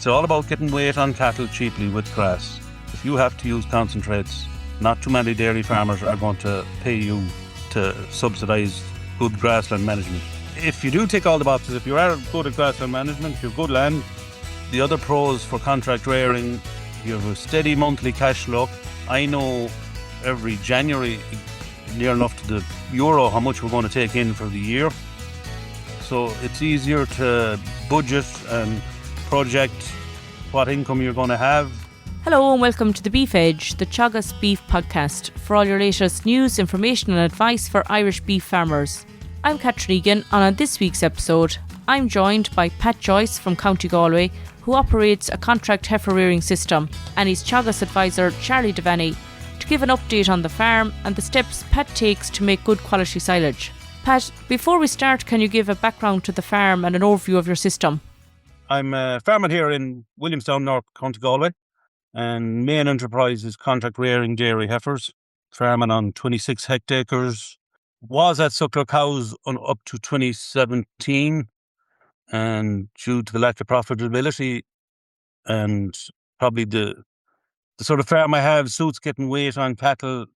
It's all about getting weight on cattle cheaply with grass. If you have to use concentrates, not too many dairy farmers are going to pay you to subsidise good grassland management. If you do tick all the boxes, if you are good at grassland management, if you have good land, the other pros for contract rearing, you have a steady monthly cash flow. I know every January, near enough to the euro, how much we're going to take in for the year. So it's easier to budget and project what income you're going to have. Hello and welcome to the Beef Edge, the Teagasc Beef Podcast, for all your latest news, information and advice for Irish beef farmers. I'm Catherine Egan, and on this week's episode, I'm joined by Pat Joyce from Co.Galway, who operates a contract heifer rearing system, and his Teagasc advisor Charlie Devaney, to give an update on the farm and the steps Pat takes to make good quality silage. Pat, before we start, can you give a background to the farm and an overview of your system? I'm a farmer here in Williamstown, North County Galway, and main enterprise is contract rearing dairy heifers, farming on 26 hectares. Was at suckler cows up to 2017, and due to the lack of profitability and probably the sort of farm I have suits getting weight on cattle,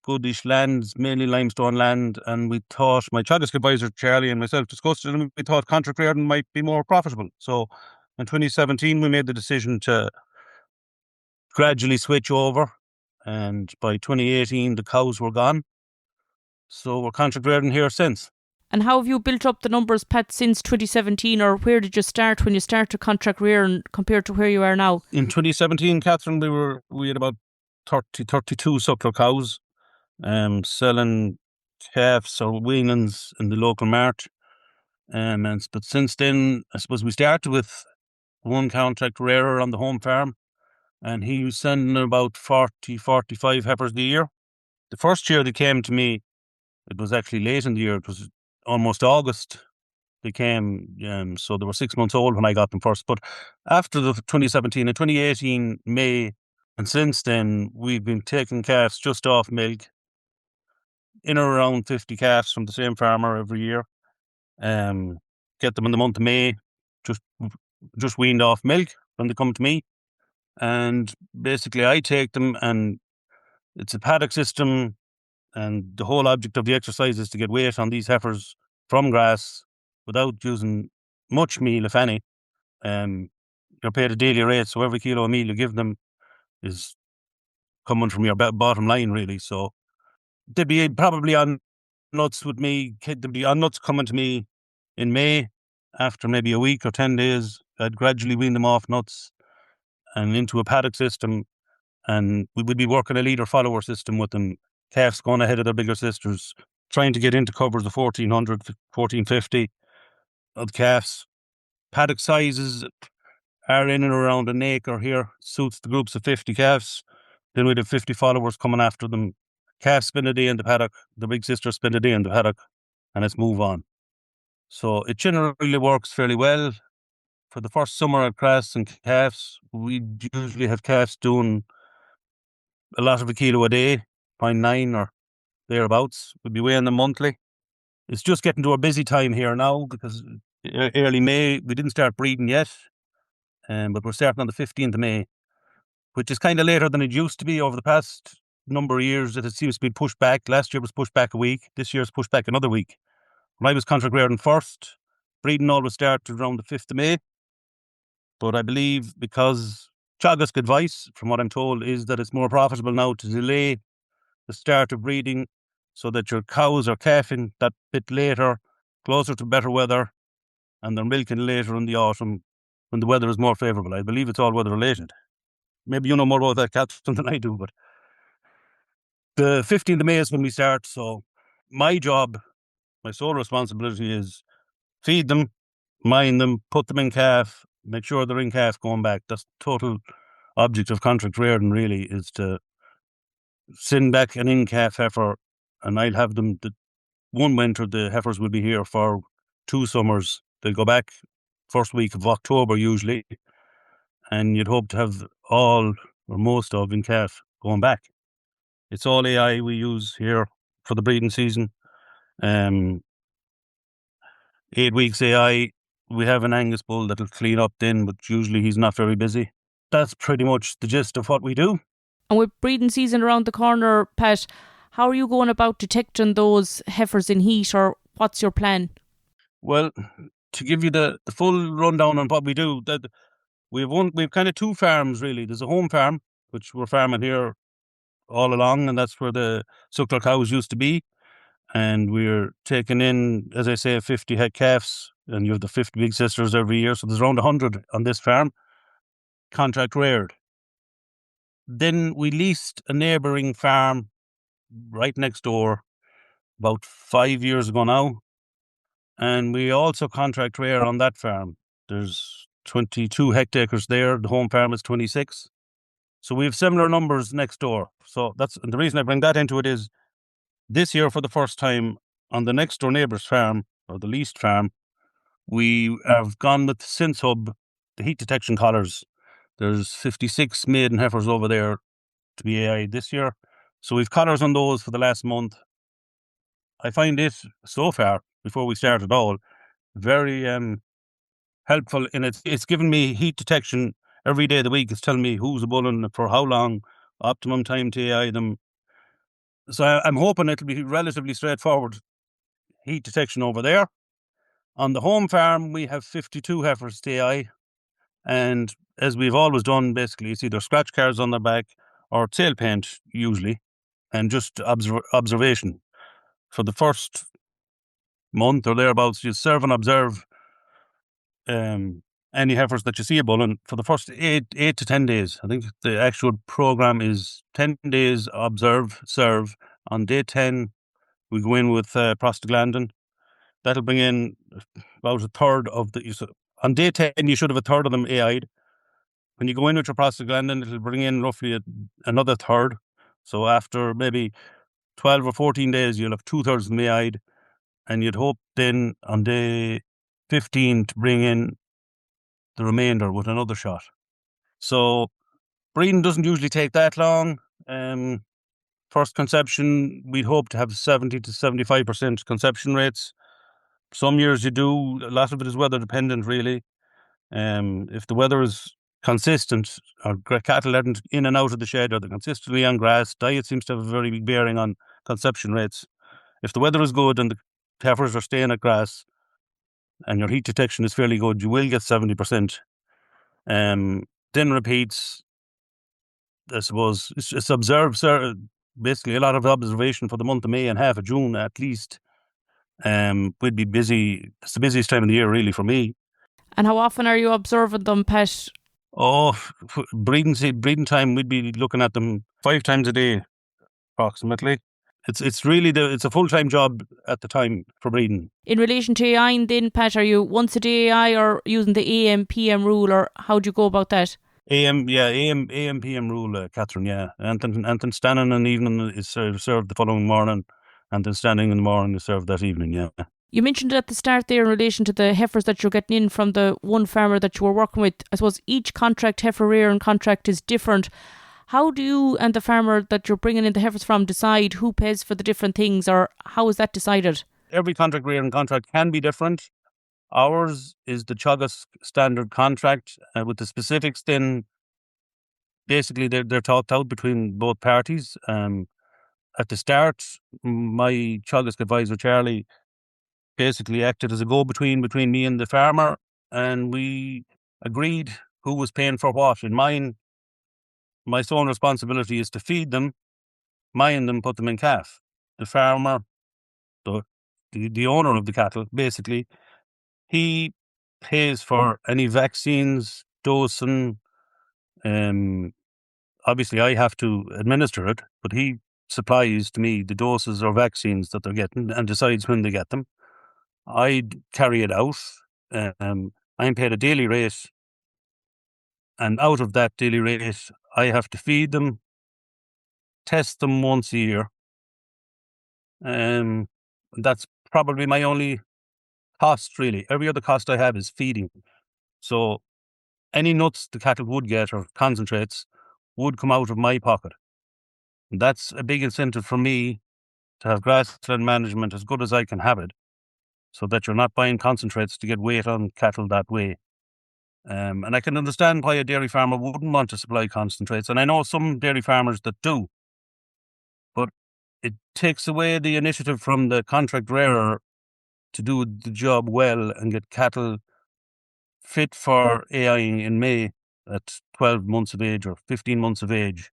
goodish lands, mainly limestone land, and we thought, my Teagasc advisor Charlie and myself discussed it, and we thought contract rearing might be more profitable. So in 2017 we made the decision to gradually switch over, and by 2018 the cows were gone. So we're contract rearing here since. And how have you built up the numbers, Pat, since 2017, or where did you start when you started contract rearing compared to where you are now? In 2017, Catherine, we had about 32 suckler cows, selling calves or weanings in the local mart. But since then, I suppose we started with one contract rearer on the home farm, and he was sending about 45 heifers a year. The first year they came to me, it was actually late in the year. It was almost August they came, so they were 6 months old when I got them first. But after the 2017 and 2018 May, and since then, we've been taking calves just off milk, in or around 50 calves from the same farmer every year. Get them in the month of May, just weaned off milk when they come to me. And basically I take them, and it's a paddock system, and the whole object of the exercise is to get weight on these heifers from grass without using much meal, if any. You're paid a daily rate, so every kilo of meal you give them is coming from your bottom line, really. So they'd be probably on nuts with me. They'd be on nuts coming to me in May. After maybe a week or 10 days, I'd gradually wean them off nuts and into a paddock system, and we would be working a leader-follower system with them, calves going ahead of their bigger sisters, trying to get into covers of 1,400, 1,450 of calves. Paddock sizes are in and around an acre here, suits the groups of 50 calves. Then we'd have 50 followers coming after them. Calves spend a day in the paddock, the big sisters spend a day in the paddock, and let's move on. So it generally works fairly well. For the first summer at grass and calves, we usually have calves doing a lot of a kilo a day, 0.9 or thereabouts. We'd be weighing them monthly. It's just getting to a busy time here now because early May, we didn't start breeding yet, but we're starting on the 15th of May, which is kind of later than it used to be over the past number of years. That it seems to be pushed back. Last year was pushed back a week. This year's pushed back another week. When I was contract rearing first, breeding always started around the 5th of May. But I believe because Teagasc advice, from what I'm told, is that it's more profitable now to delay the start of breeding so that your cows are calving that bit later, closer to better weather, and they're milking later in the autumn when the weather is more favourable. I believe it's all weather related. Maybe you know more about that, Catherine, than I do, but the 15th of May is when we start. So my job, my sole responsibility is feed them, mind them, put them in calf, make sure they're in calf going back. That's the total object of contract rearing, really, is to send back an in calf heifer, and I'll have them. One winter, the heifers will be here for 2 summers. They'll go back first week of October usually, and you'd hope to have all or most of in calf going back. It's all AI we use here for the breeding season. 8 weeks AI we have an Angus bull that'll clean up then, but usually he's not very busy. That's pretty much the gist of what we do. And with breeding season around the corner, Pat, how are you going about detecting those heifers in heat, or what's your plan? Well, to give you the full rundown on what we do, that we've kind of two farms really. There's a home farm, which we're farming here all along, and that's where the suckler cows used to be. And we're taking in, as I say, 50 head calves, and you have the 50 big sisters every year. So there's around 100 on this farm, contract reared. Then we leased a neighbouring farm right next door about 5 years ago now. And we also contract rear on that farm. There's 22 hectares there. The home farm is 26. So we have similar numbers next door. So and the reason I bring that into it is this year, for the first time, on the next door neighbour's farm, or the leased farm, we have gone with SenseHub, the heat detection collars. There's 56 maiden heifers over there to be AI this year. So we've collars on those for the last month. I find it, so far, before we start at all, very helpful. And it's given me heat detection every day of the week. It's telling me who's a bull and for how long, optimum time to AI them. So I'm hoping it'll be relatively straightforward heat detection over there. On the home farm, we have 52 heifers to AI. And as we've always done, basically, it's either scratch cards on their back or tail paint, usually, and just observation. For the first month or thereabouts, you serve and observe any heifers that you see a bull in for the first 8 to 10 days. I think the actual program is 10 days observe, serve. On day 10, we go in with prostaglandin. That'll bring in about a third of on day 10, you should have a third of them AI'd. When you go in with your prostaglandin, it'll bring in roughly another third. So after maybe 12 or 14 days, you'll have 2/3 of them AI'd. And you'd hope then on day 15 to bring in the remainder with another shot. So breeding doesn't usually take that long. First conception, we'd hope to have 70 to 75% conception rates. Some years you do, a lot of it is weather dependent really. If the weather is consistent, or cattle aren't in and out of the shed, or they're consistently on grass, diet seems to have a very big bearing on conception rates. If the weather is good and the heifers are staying at grass and your heat detection is fairly good, you will get 70%. Then repeats, I suppose, it's observed, basically a lot of observation for the month of May and half of June at least. We'd be busy. It's the busiest time of the year really for me. And how often are you observing them, Pat? Oh, breeding time, we'd be looking at them 5 times a day, approximately. It's really it's a full-time job at the time for breeding. In relation to AI then, Pat, are you once a day AI or using the AM PM rule, or how do you go about that? AM PM rule, Catherine, yeah. And then standing in the evening is served the following morning, and then standing in the morning is served that evening, yeah. You mentioned at the start there in relation to the heifers that you're getting in from the one farmer that you were working with. I suppose each contract, heifer rear and contract, is different. How do you and the farmer that you're bringing in the heifers from decide who pays for the different things, or how is that decided? Every contract rear and contract can be different. Ours is the Teagasc standard contract, with the specifics then basically they're talked out between both parties. At the start, my Teagasc advisor Charlie basically acted as a go-between between me and the farmer, and we agreed who was paying for what. In mine, my sole responsibility is to feed them, mind them, put them in calf. The farmer, the owner of the cattle, basically, he pays for any vaccines, dosing. Obviously, I have to administer it, but he supplies to me the doses or vaccines that they're getting and decides when they get them. I carry it out. I'm paid a daily rate, and out of that daily rate, I have to feed them, test them once a year. That's probably my only cost, really. Every other cost I have is feeding. So any nuts the cattle would get or concentrates would come out of my pocket. And that's a big incentive for me to have grassland management as good as I can have it. so that you're not buying concentrates to get weight on cattle that way. And I can understand why a dairy farmer wouldn't want to supply concentrates, and I know some dairy farmers that do, but it takes away the initiative from the contract rearer to do the job well and get cattle fit for AIing in May at 12 months of age or 15 months of age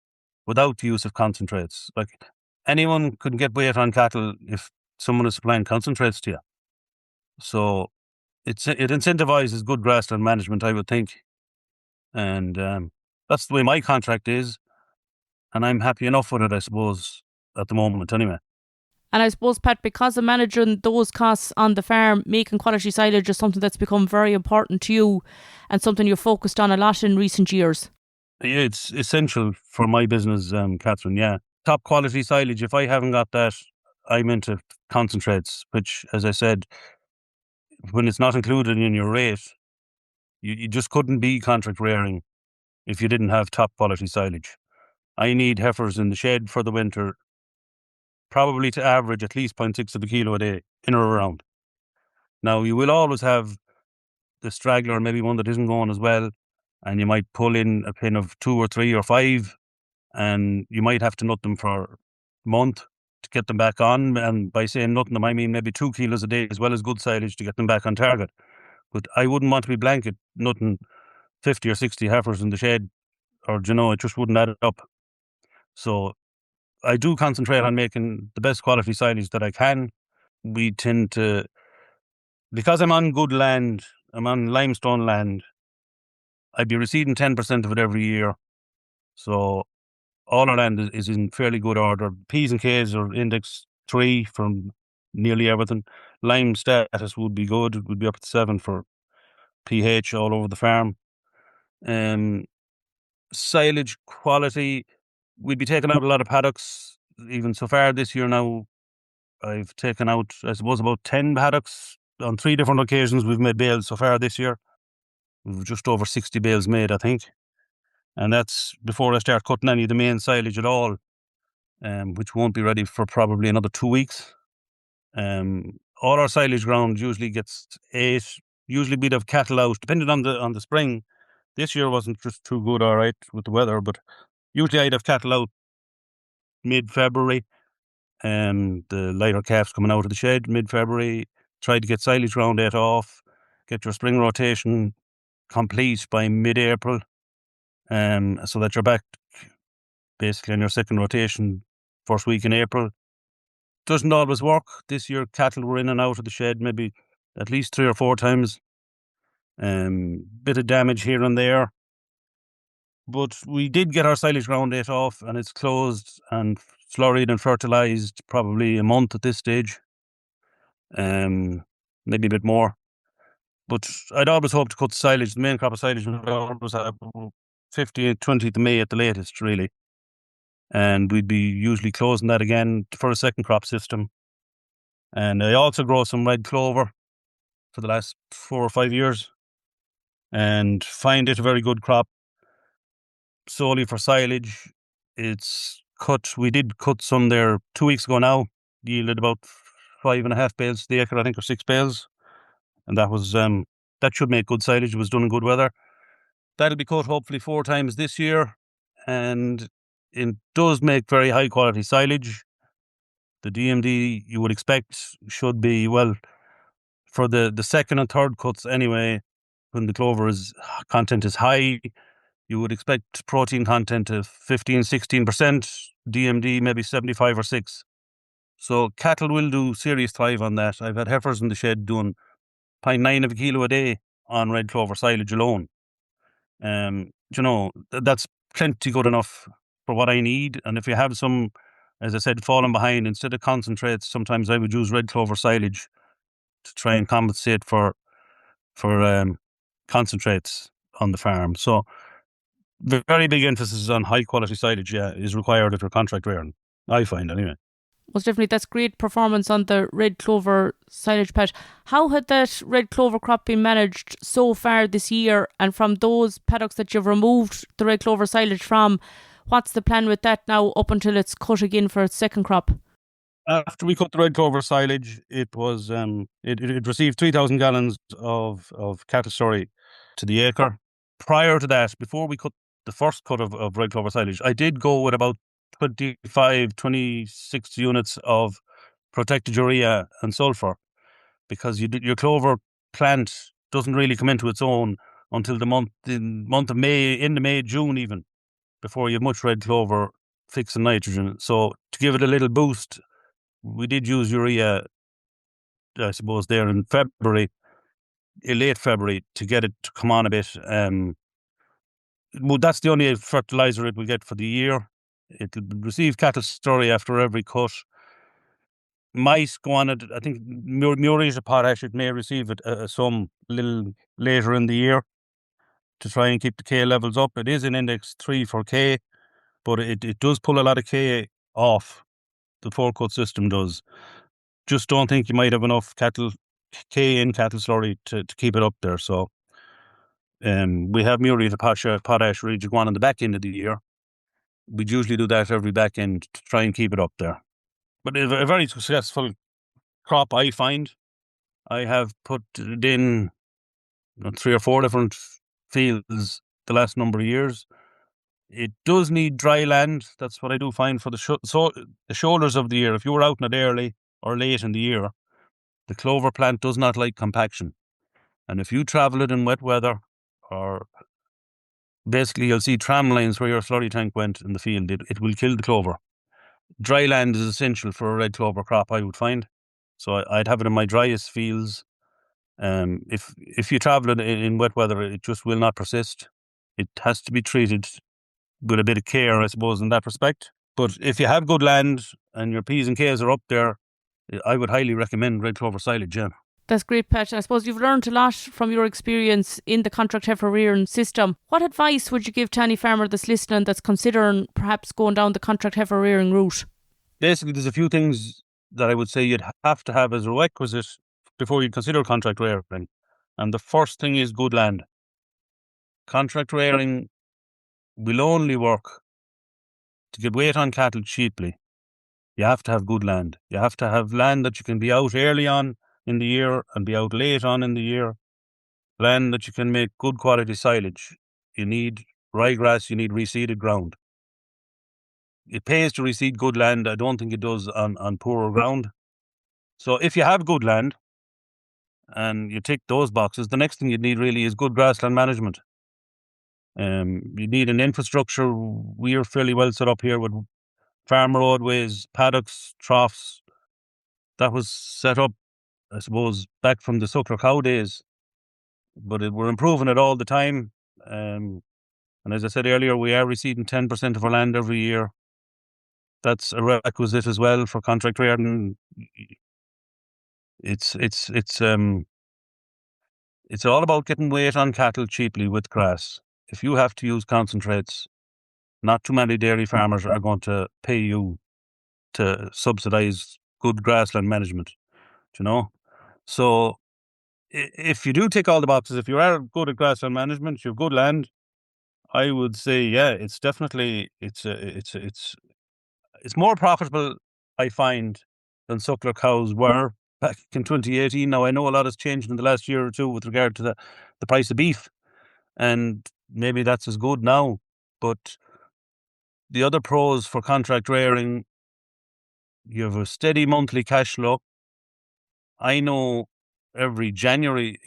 without the use of concentrates. Like, anyone could get weight on cattle if someone is supplying concentrates to you. So it incentivizes good grassland management, I would think. And that's the way my contract is. And I'm happy enough with it, I suppose, at the moment anyway. And I suppose, Pat, because of managing those costs on the farm, making quality silage is something that's become very important to you and something you've focused on a lot in recent years. Yeah, it's essential for my business, Catherine, yeah. Top quality silage, if I haven't got that, I'm into concentrates, which, as I said, when it's not included in your rate, you just couldn't be contract rearing if you didn't have top quality silage. I need heifers in the shed for the winter, probably to average at least 0.6 of a kilo a day, in or around. Now, you will always have the straggler, maybe one that isn't going as well, and you might pull in a pin of 2 or 3 or 5, and you might have to nut them for a month to get them back on. And by saying nutting them, I mean maybe 2 kilos a day as well as good silage to get them back on target. But I wouldn't want to be blanket nutting 50 or 60 heifers in the shed, or, it just wouldn't add it up. So I do concentrate on making the best quality silage that I can. We tend to, because I'm on good land, I'm on limestone land, I'd be receiving 10% of it every year. So all our land is in fairly good order. P's and K's are index 3 from nearly everything. Lime status would be good. It would be up to 7 for pH all over the farm. Silage quality, we'd be taking out a lot of paddocks. Even so far this year now, I've taken out, I suppose, about 10 paddocks. On 3 different occasions we've made bales so far this year. We've just over 60 bales made, I think. And that's before I start cutting any of the main silage at all, which won't be ready for probably another 2 weeks. All our silage ground usually gets 8, usually we'd have cattle out, depending on the spring. This year wasn't just too good, all right, with the weather, but usually I'd have cattle out mid-February, and the lighter calves coming out of the shed mid-February. Try to get silage ground 8 off, get your spring rotation complete by mid-April, so that you're back basically on your second rotation first week in April. Doesn't always work. This year cattle were in and out of the shed maybe at least 3 or 4 times. Bit of damage here and there. But we did get our silage ground 8 off, and it's closed and slurried and fertilised probably a month at this stage. Maybe a bit more. But I'd always hope to cut silage. The main crop of silage was 15th, 20th of May at the latest, really. And we'd be usually closing that again for a second crop system. And I also grow some red clover for the last 4 or 5 years, and find it a very good crop solely for silage. It's cut. We did cut some there 2 weeks ago now, yielded about 5.5 bales to the acre, I think, or 6 bales. And that was, that should make good silage. It was done in good weather. That'll be cut hopefully 4 times this year. And it does make very high quality silage. The DMD you would expect should be, well, for the second and third cuts anyway, when the clover content is high, you would expect protein content of 15-16%, DMD maybe 75 or 6. So cattle will do serious thrive on that. I've had heifers in the shed doing 0.9 of a kilo a day on red clover silage alone. That's plenty good enough for what I need. And if you have some, as I said, falling behind, instead of concentrates, sometimes I would use red clover silage to try and compensate for concentrates on the farm. So the very big emphasis on high quality silage, is required if you're contract rearing, I find anyway. Most definitely, that's great performance on the red clover silage patch. How had that red clover crop been managed so far this year? And from those paddocks that you've removed the red clover silage from, what's the plan with that now up until it's cut again for its second crop? After we cut the red clover silage, it was it received 3,000 gallons of cattle slurry to the acre. Prior to that, before we cut the first cut of red clover silage, I did go with about 26 units of protected urea and sulfur, because your clover plant doesn't really come into its own until the month of May, into May, June even, before you have much red clover fixing nitrogen. So to give it a little boost, we did use urea, I suppose, there in February, late February, to get it to come on a bit. Well, that's the only fertilizer it will get for the year. It'll receive cattle slurry after every cut. Mice go on it. I think muriate of potash, it may receive it some little later in the year to try and keep the K levels up. It is in index 3 for K, but it does pull a lot of K off. The four-cut system does. Just don't think you might have enough K in cattle slurry to keep it up there. So we have muriate of potash ready to go on the back end of the year. We'd usually do that every back end to try and keep it up there. But a very successful crop, I find. I have put it in 3 or 4 different fields the last number of years. It does need dry land. That's what I do find for the shoulders of the year. If you were out in it early or late in the year, the clover plant does not like compaction. And if you travel it in wet weather, or basically you'll see tram lines where your slurry tank went in the field, it will kill the clover. Dry land is essential for a red clover crop, I would find. So I'd have it in my driest fields. If you travel it in wet weather, it just will not persist. It has to be treated with a bit of care, I suppose, in that respect. But if you have good land and your P's and K's are up there, I would highly recommend red clover silage, yeah. That's great, Pat. I suppose you've learned a lot from your experience in the contract heifer rearing system. What advice would you give to any farmer that's listening that's considering perhaps going down the contract heifer rearing route? Basically, there's a few things that I would say you'd have to have as a requisite before you consider contract rearing. And the first thing is good land. Contract rearing will only work to get weight on cattle cheaply. You have to have good land. You have to have land that you can be out early on in the year and be out late on in the year. Land that you can make good quality silage. You need ryegrass, you need reseeded ground. It pays to reseed good land. I don't think it does on poorer ground. So if you have good land and you tick those boxes, the next thing you need really is good grassland management. You need an infrastructure. We are fairly well set up here with farm roadways, paddocks, troughs. That was set up, I suppose, back from the suckler cow days. But we're improving it all the time. And as I said earlier, we are reseeding 10% of our land every year. That's a requisite as well for contract rearing. It's all about getting weight on cattle cheaply with grass. If you have to use concentrates, not too many dairy farmers are going to pay you to subsidise good grassland management, you know. So if you do tick all the boxes, if you are good at grassland management, you have good land, I would say, yeah, it's definitely it's more profitable, I find, than suckler cows were back in 2018. Now I know a lot has changed in the last year or two with regard to the price of beef, and maybe that's as good now. But the other pros for contract rearing, you have a steady monthly cash flow. I know every January,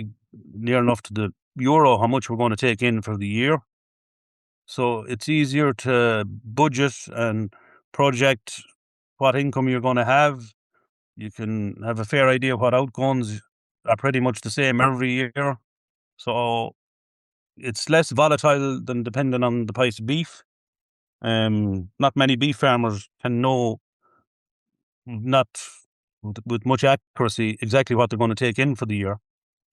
near enough to the euro, how much we're going to take in for the year. So it's easier to budget and project what income you're going to have. You can have a fair idea what outgoings are pretty much the same every year. So it's less volatile than depending on the price of beef. Not many beef farmers can know, not with much accuracy, exactly what they're going to take in for the year.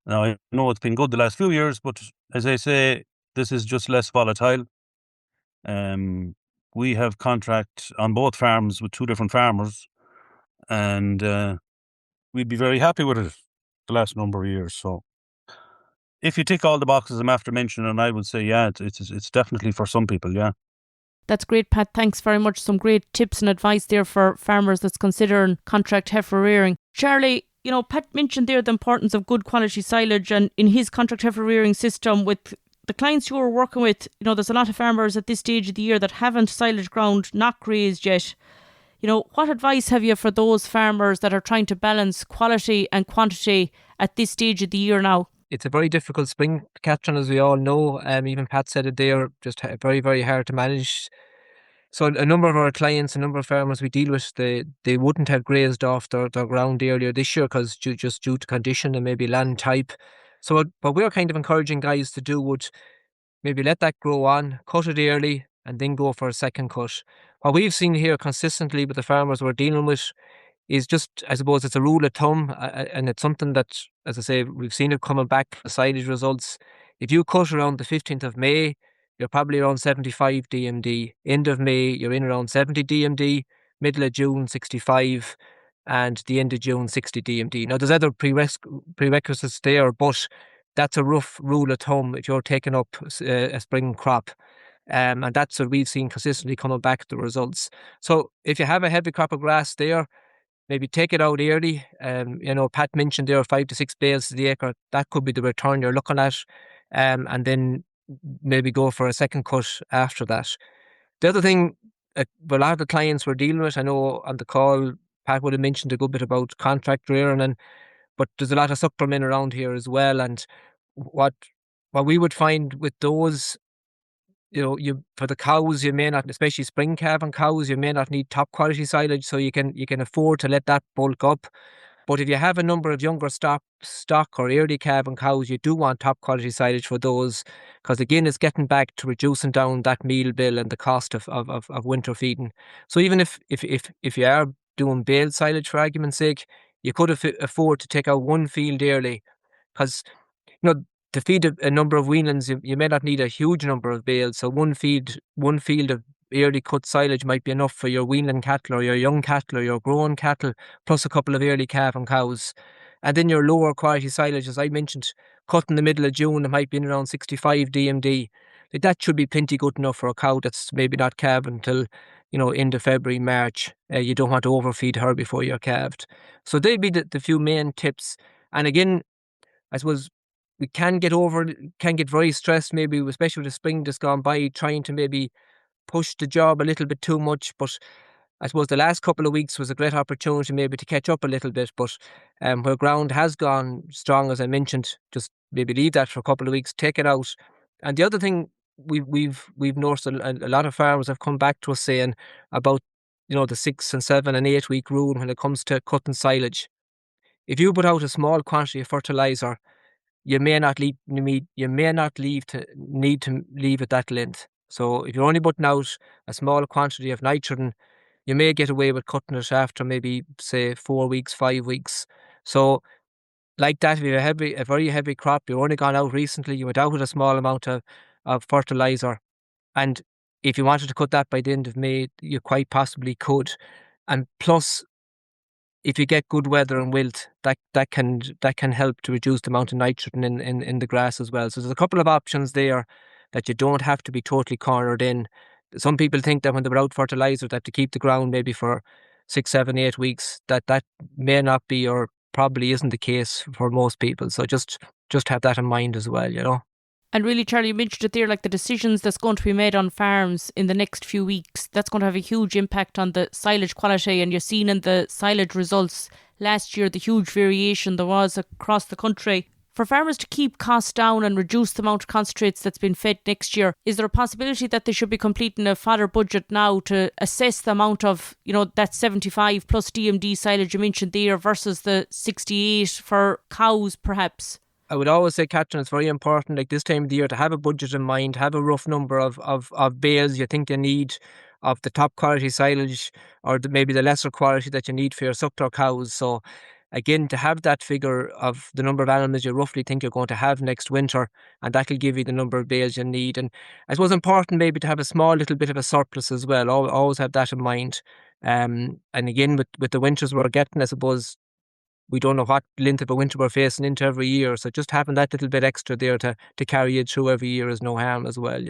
Now, I know it's been good the last few years, but as I say, this is just less volatile. We have contract on both farms with 2 different farmers, and we'd be very happy with it the last number of years. So if you tick all the boxes I'm after mentioning, I would say, yeah, it's definitely for some people, yeah. That's great, Pat. Thanks very much. Some great tips and advice there for farmers that's considering contract heifer rearing. Charlie, Pat mentioned there the importance of good quality silage, and in his contract heifer rearing system with the clients you were working with, there's a lot of farmers at this stage of the year that haven't silage ground, not grazed yet. What advice have you for those farmers that are trying to balance quality and quantity at this stage of the year now? It's a very difficult spring, Catherine, as we all know. Even Pat said it there, just very, very hard to manage. So a number of our clients, a number of farmers we deal with, they wouldn't have grazed off their ground earlier this year because just due to condition and maybe land type. So what we're kind of encouraging guys to do would maybe let that grow on, cut it early, and then go for a second cut. What we've seen here consistently with the farmers we're dealing with is just, I suppose it's a rule of thumb, and it's something that, as I say, we've seen it coming back, the silage results. If you cut around the 15th of May, you're probably around 75 DMD. End of May, you're in around 70 DMD. Middle of June, 65. And the end of June, 60 DMD. Now, there's other prerequisites there, but that's a rough rule of thumb if you're taking up a spring crop. And that's what we've seen consistently coming back, the results. So if you have a heavy crop of grass there, maybe take it out early. Pat mentioned there 5 to 6 bales to the acre. That could be the return you're looking at. And then maybe go for a second cut after that. The other thing, a lot of the clients we're dealing with, I know on the call, Pat would have mentioned a good bit about contract rearing, but there's a lot of suckling around here as well. And what we would find with those, for the cows, you may not, especially spring calving cows, you may not need top quality silage, so you can afford to let that bulk up. But if you have a number of younger stock or early calving cows, you do want top quality silage for those, because again, it's getting back to reducing down that meal bill and the cost of winter feeding. So even if you are doing bale silage, for argument's sake, you could afford to take out one field early, because to feed a number of weanlings, you may not need a huge number of bales. So one field of early cut silage might be enough for your weanling cattle or your young cattle or your growing cattle, plus a couple of early calving cows. And then your lower quality silage, as I mentioned, cut in the middle of June, it might be in around 65 DMD. That should be plenty good enough for a cow that's maybe not calved until, end of February, March. You don't want to overfeed her before you're calved. So they'd be the few main tips. And again, I suppose we can get very stressed, maybe, especially with the spring just gone by, trying to maybe push the job a little bit too much. But I suppose the last couple of weeks was a great opportunity maybe to catch up a little bit. But where ground has gone strong, as I mentioned, just maybe leave that for a couple of weeks, take it out. And the other thing we've noticed, a lot of farmers have come back to us saying about the 6 and 7 and 8 week rule when it comes to cutting silage. If you put out a small quantity of fertilizer, you may not need to leave it that length. So if you're only putting out a small quantity of nitrogen, you may get away with cutting it after maybe, say, 4 weeks, 5 weeks. So like that, if you have a very heavy crop, you've only gone out recently, you went out with a small amount of fertilizer, and if you wanted to cut that by the end of May, you quite possibly could. And plus, if you get good weather and wilt, that can help to reduce the amount of nitrogen in the grass as well. So there's a couple of options there that you don't have to be totally cornered in. Some people think that when they're out fertilizer, that to keep the ground maybe for 6, 7, 8 weeks, that may not be, or probably isn't the case for most people. So just have that in mind as well, And really, Charlie, you mentioned it there, like the decisions that's going to be made on farms in the next few weeks, that's going to have a huge impact on the silage quality. And you've seen in the silage results last year, the huge variation there was across the country. For farmers to keep costs down and reduce the amount of concentrates that's been fed next year, is there a possibility that they should be completing a fodder budget now to assess the amount of, that 75 plus DMD silage you mentioned there versus the 68 for cows, perhaps? I would always say, Catherine, it's very important, like this time of the year, to have a budget in mind, have a rough number of bales you think you need of the top quality silage, or maybe the lesser quality that you need for your suckler cows. So again, to have that figure of the number of animals you roughly think you're going to have next winter, and that'll give you the number of bales you need. And I suppose important maybe to have a small little bit of a surplus as well. Always have that in mind. And again, with the winters we're getting, I suppose we don't know what length of a winter we're facing into every year. So just having that little bit extra there to carry you through every year is no harm as well,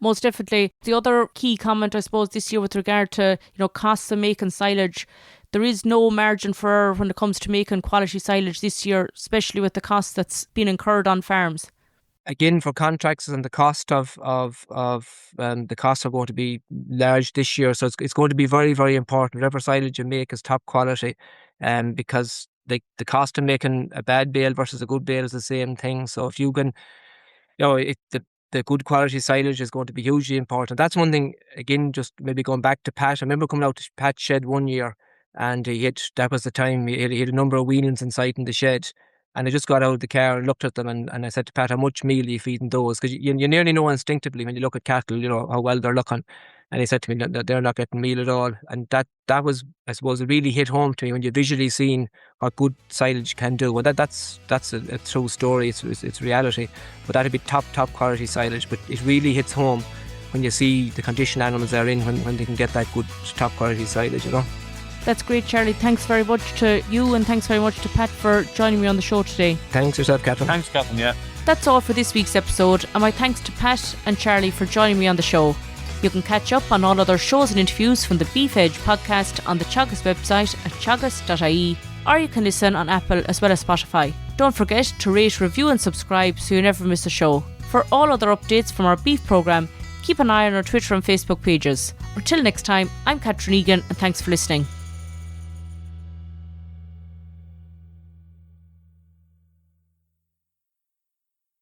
Most definitely. The other key comment, I suppose, this year with regard to, costs of making silage, there is no margin for error when it comes to making quality silage this year, especially with the cost that's been incurred on farms. Again, for contracts and the cost of the costs are going to be large this year, so it's going to be very, very important. Whatever silage you make is top quality, because the cost of making a bad bale versus a good bale is the same thing. So if you can, the good quality silage is going to be hugely important. That's one thing. Again, just maybe going back to Pat. I remember coming out to Pat's shed one year, and that was the time he had a number of weanings inside in the shed. And I just got out of the car and looked at them, and I said to Pat, how much meal are you feeding those? Because you nearly know instinctively when you look at cattle, how well they're looking. And he said to me that they're not getting meal at all. And that was, I suppose, it really hit home to me when you're visually seeing what good silage can do. Well, that's a true story. It's reality. But that'd be top quality silage. But it really hits home when you see the condition animals are in when they can get that good top quality silage, That's great, Charlie. Thanks very much to you, and thanks very much to Pat for joining me on the show today. Thanks yourself, Catherine. Thanks, Catherine, yeah. That's all for this week's episode, and my thanks to Pat and Charlie for joining me on the show. You can catch up on all other shows and interviews from the Beef Edge podcast on the Teagasc website at teagasc.ie, or you can listen on Apple as well as Spotify. Don't forget to rate, review and subscribe so you never miss a show. For all other updates from our beef programme, keep an eye on our Twitter and Facebook pages. Until next time, I'm Catherine Egan, and thanks for listening.